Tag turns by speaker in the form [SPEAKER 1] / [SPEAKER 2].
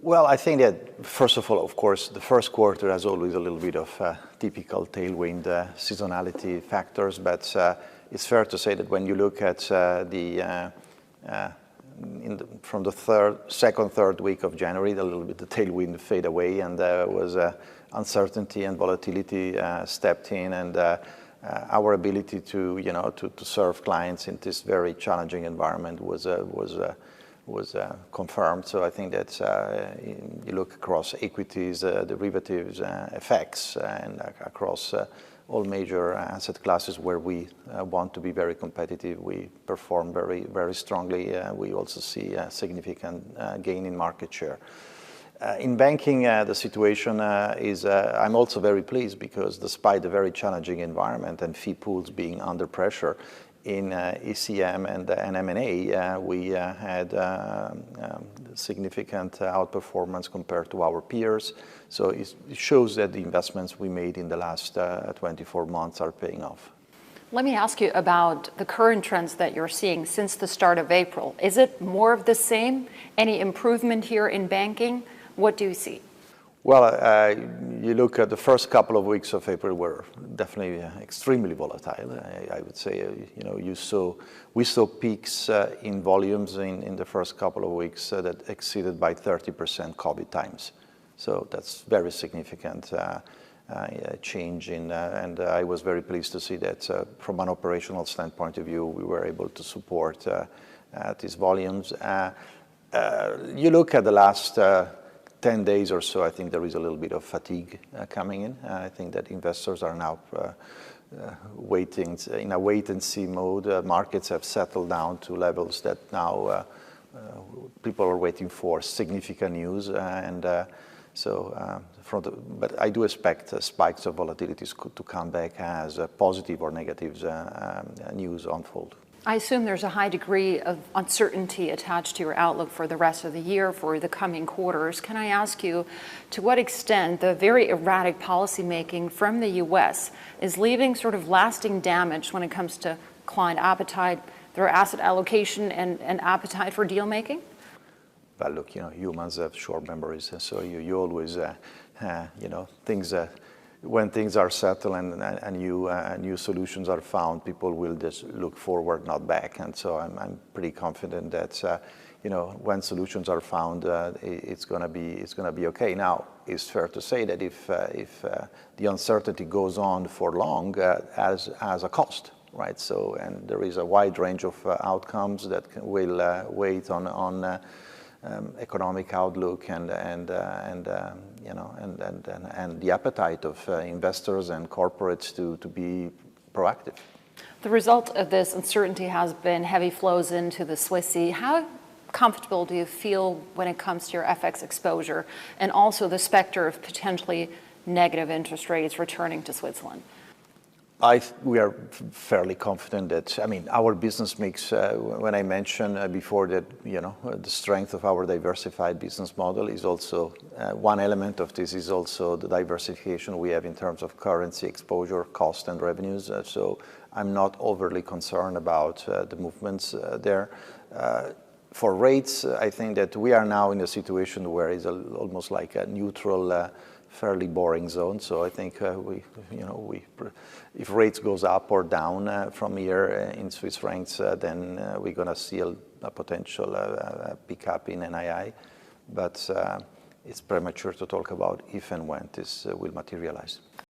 [SPEAKER 1] Well, I think that, first of all, of course, the first quarter has always a little bit of typical tailwind seasonality factors, but it's fair to say that when you look at from the second, third week of January, a little bit the tailwind fade away, and there was uncertainty and volatility stepped in, and our ability to serve clients in this very challenging environment was confirmed. So I think that you look across equities, derivatives, FX, and across all major asset classes where we want to be very competitive, we perform very, very strongly. We also see a significant gain in market share. In banking, the situation is, I'm also very pleased because despite the very challenging environment and fee pools being under pressure, in ECM and M&A, we had significant outperformance compared to our peers. So it shows that the investments we made in the last 24 months are paying off.
[SPEAKER 2] Let me ask you about the current trends that you're seeing since the start of April. Is it more of the same? Any improvement here in banking? What do you see?
[SPEAKER 1] Well, you look at the first couple of weeks of April were definitely extremely volatile. I would say, we saw peaks in volumes in the first couple of weeks that exceeded by 30% COVID times. So that's very significant change in, and I was very pleased to see that from an operational standpoint of view, we were able to support these volumes. You look at the last 10 days or so, I think there is a little bit of fatigue coming in. I think that investors are now waiting in a wait-and-see mode. Markets have settled down to levels that now people are waiting for significant news, but I do expect spikes of volatilities to come back as positive or negative news unfold.
[SPEAKER 2] I assume there's a high degree of uncertainty attached to your outlook for the rest of the year, for the coming quarters. Can I ask you, to what extent the very erratic policymaking from the U.S. is leaving sort of lasting damage when it comes to client appetite, their asset allocation, and appetite for deal making?
[SPEAKER 1] Well, look, humans have short memories, so you always, things. When things are settled and new solutions are found, people will just look forward, not back. And so I'm pretty confident that when solutions are found, it's gonna be okay. Now, it's fair to say that if the uncertainty goes on for long, as a cost, right? So, and there is a wide range of outcomes that will weigh on economic outlook and the appetite of investors and corporates to be proactive.
[SPEAKER 2] The result of this uncertainty has been heavy flows into the Swissy. How comfortable do you feel when it comes to your FX exposure and also the specter of potentially negative interest rates returning to Switzerland?
[SPEAKER 1] We are fairly confident that, our business mix, when I mentioned before that, the strength of our diversified business model is also, one element of this is also the diversification we have in terms of currency exposure, cost and revenues. So I'm not overly concerned about the movements there. For rates, I think that we are now in a situation where it's almost like a neutral, fairly boring zone. So I think if rates goes up or down from here in Swiss francs, then we're going to see a potential pickup in NII. But it's premature to talk about if and when this will materialize.